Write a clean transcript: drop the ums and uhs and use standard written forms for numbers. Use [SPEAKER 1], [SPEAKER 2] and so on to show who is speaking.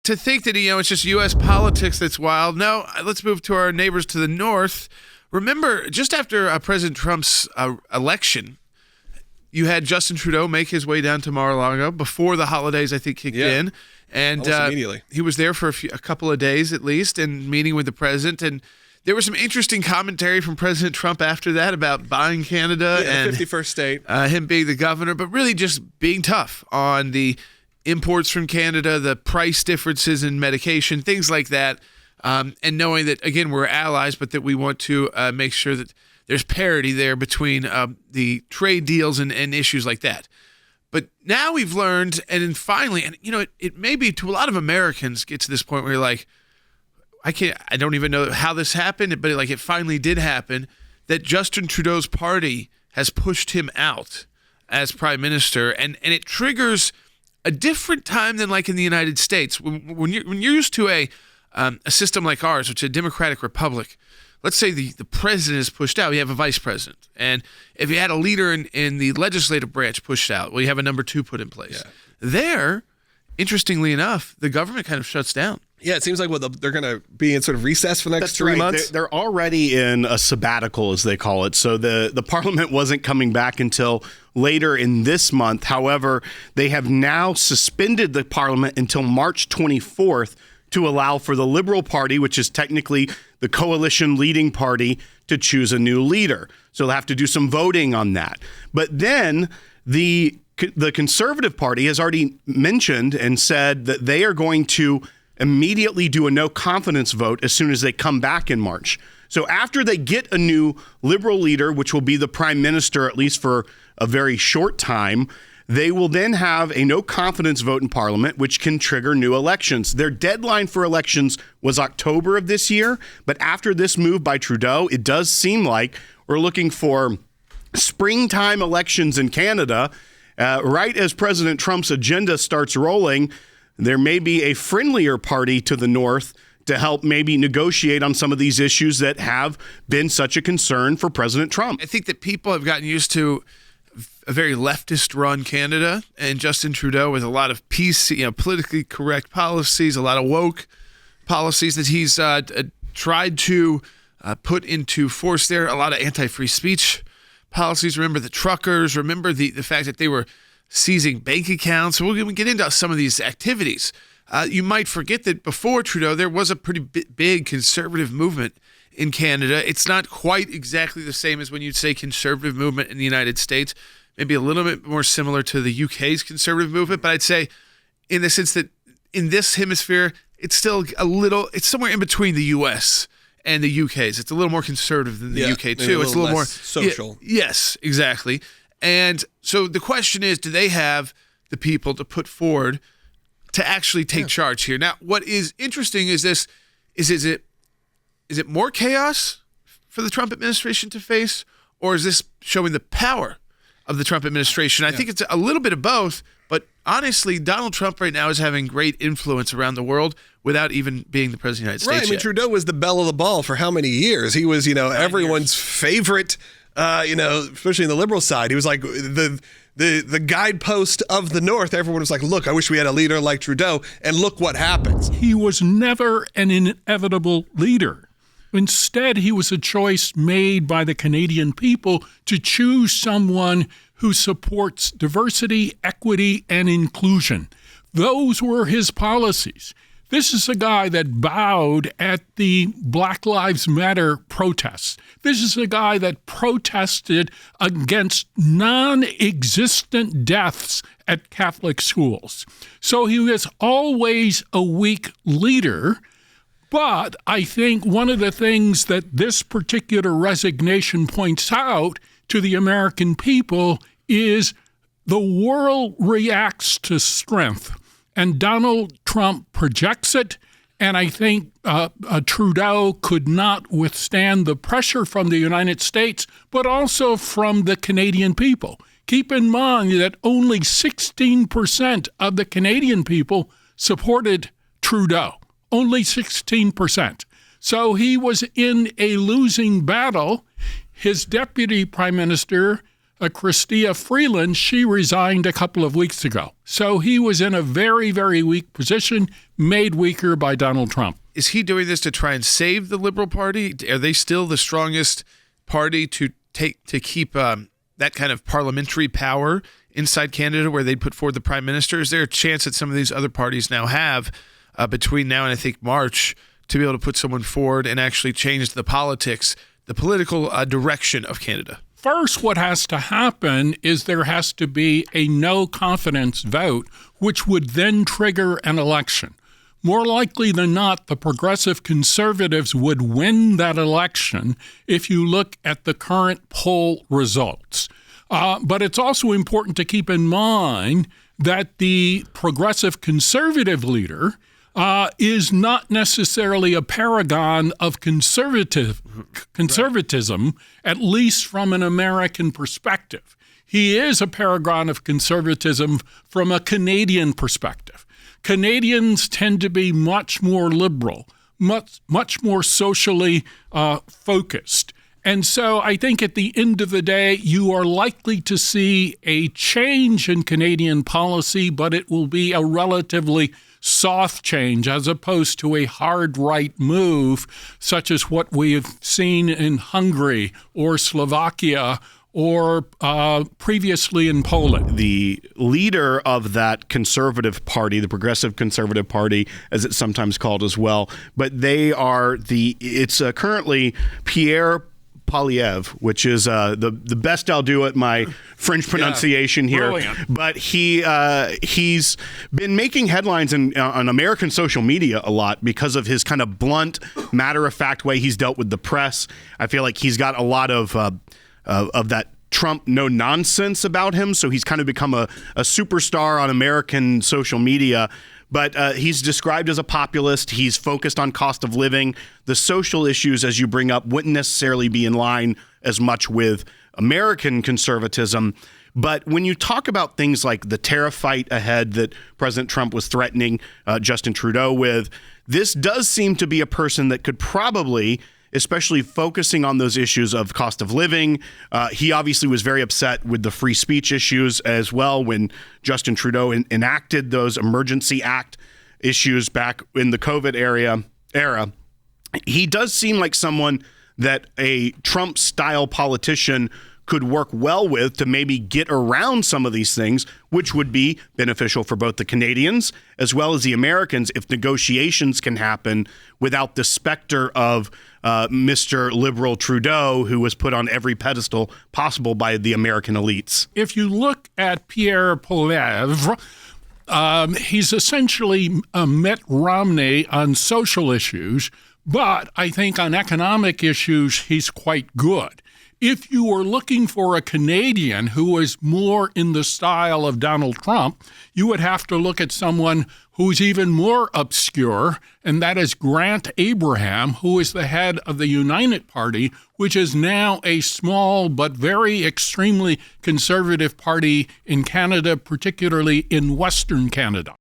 [SPEAKER 1] to think that, it's just U.S. politics that's wild. No, let's move to our neighbors to the north. Remember, just after President Trump's election, you had Justin Trudeau make his way down to Mar-a-Lago before the holidays, I think, kicked in. And
[SPEAKER 2] immediately.
[SPEAKER 1] He was there for a couple of days at least and meeting with the president. And there was some interesting commentary from President Trump after that about buying Canada and
[SPEAKER 2] 51st state.
[SPEAKER 1] Him being the governor, but really just being tough on the imports from Canada, the price differences in medication, things like that. And knowing that, again, we're allies, but that we want to make sure that there's parity there between the trade deals and issues like that. But now we've learned, and then finally, and it may be to a lot of Americans get to this point where you're like, I don't even know how this happened, but it finally did happen, that Justin Trudeau's party has pushed him out as prime minister, and it triggers a different time than like in the United States. When you're used to a system like ours, which is a democratic republic, let's say the president is pushed out, you have a vice president. And if you had a leader in the legislative branch pushed out, well, you have a number two put in place. Yeah. There, interestingly enough, the government kind of shuts down.
[SPEAKER 2] Yeah, it seems like they're going to be in sort of recess for the next 3 months.
[SPEAKER 3] They're already in a sabbatical, as they call it. So the parliament wasn't coming back until later in this month. However, they have now suspended the parliament until March 24th to allow for the Liberal Party, which is technically the coalition leading party, to choose a new leader. So they'll have to do some voting on that. But then the Conservative Party has already mentioned and said that they are going to immediately do a no confidence vote as soon as they come back in March. So after they get a new Liberal leader, which will be the prime minister, at least for a very short time, they will then have a no confidence vote in Parliament, which can trigger new elections. Their deadline for elections was October of this year, but after this move by Trudeau, it does seem like we're looking for springtime elections in Canada. Right as President Trump's agenda starts rolling, there may be a friendlier party to the north to help maybe negotiate on some of these issues that have been such a concern for President Trump.
[SPEAKER 1] I think that people have gotten used to a very leftist-run Canada, and Justin Trudeau with a lot of politically correct policies, a lot of woke policies that he's tried to put into force there, a lot of anti-free speech policies. Remember the truckers, remember the fact that they were seizing bank accounts. So we're going to get into some of these activities. You might forget that before Trudeau, there was a pretty big conservative movement in Canada. It's not quite exactly the same as when you'd say conservative movement in the United States, maybe a little bit more similar to the UK's conservative movement. But I'd say in the sense that in this hemisphere, it's still it's somewhere in between the US and the UK's. It's a little more conservative than the UK too. It's a little more
[SPEAKER 2] social.
[SPEAKER 1] Yes, exactly. And so the question is, do they have the people to put forward to actually take charge here? Now, what is interesting is this: is it more chaos for the Trump administration to face, or is this showing the power of the Trump administration? I think it's a little bit of both, but honestly, Donald Trump right now is having great influence around the world without even being the president of the United States.
[SPEAKER 2] Right. I mean, Trudeau was the belle of the ball for how many years? He was, everyone's favorite. Especially in the Liberal side, he was like the guidepost of the North. Everyone was like, look, I wish we had a leader like Trudeau, and look what happens.
[SPEAKER 4] He was never an inevitable leader. Instead, he was a choice made by the Canadian people to choose someone who supports diversity, equity, and inclusion. Those were his policies. This is a guy that bowed at the Black Lives Matter protests. This is a guy that protested against non-existent deaths at Catholic schools. So he was always a weak leader. But I think one of the things that this particular resignation points out to the American people is the world reacts to strength. And Donald Trump projects it, and I think Trudeau could not withstand the pressure from the United States, but also from the Canadian people. Keep in mind that only 16% of the Canadian people supported Trudeau, only 16%. So he was in a losing battle. His deputy prime minister Chrystia Freeland, she resigned a couple of weeks ago. So he was in a very, very weak position, made weaker by Donald Trump.
[SPEAKER 1] Is he doing this to try and save the Liberal Party? Are they still the strongest party to keep that kind of parliamentary power inside Canada where they'd put forward the prime minister? Is there a chance that some of these other parties now have between now and I think March to be able to put someone forward and actually change the politics, the political direction of Canada?
[SPEAKER 4] First, what has to happen is there has to be a no confidence vote, which would then trigger an election. More likely than not, the progressive conservatives would win that election if you look at the current poll results. But it's also important to keep in mind that the progressive conservative leader is not necessarily a paragon of conservatism, at least from an American perspective. He is a paragon of conservatism from a Canadian perspective. Canadians tend to be much more liberal, much more socially focused. And so I think at the end of the day, you are likely to see a change in Canadian policy, but it will be a relatively soft change as opposed to a hard right move, such as what we have seen in Hungary or Slovakia or previously in Poland.
[SPEAKER 3] The leader of that conservative party, the Progressive Conservative Party, as it's sometimes called as well, but it's currently Pierre Poilievre, which is the best I'll do at my French pronunciation here.
[SPEAKER 4] Brilliant.
[SPEAKER 3] But he's been making headlines on American social media a lot because of his kind of blunt, matter-of-fact way he's dealt with the press. I feel like he's got a lot of that Trump no-nonsense about him, so he's kind of become a superstar on American social media. But he's described as a populist. He's focused on cost of living. The social issues, as you bring up, wouldn't necessarily be in line as much with American conservatism. But when you talk about things like the tariff fight ahead that President Trump was threatening Justin Trudeau with, this does seem to be a person that could probably, especially focusing on those issues of cost of living. He obviously was very upset with the free speech issues as well when Justin Trudeau enacted those Emergency Act issues back in the COVID era. He does seem like someone that a Trump-style politician could work well with to maybe get around some of these things, which would be beneficial for both the Canadians as well as the Americans if negotiations can happen without the specter of Mr. Liberal Trudeau, who was put on every pedestal possible by the American elites.
[SPEAKER 4] If you look at Pierre Poilievre, he's essentially Mitt Romney on social issues, but I think on economic issues, he's quite good. If you were looking for a Canadian who is more in the style of Donald Trump, you would have to look at someone who's even more obscure, and that is Grant Abraham, who is the head of the United Party, which is now a small but very extremely conservative party in Canada, particularly in Western Canada.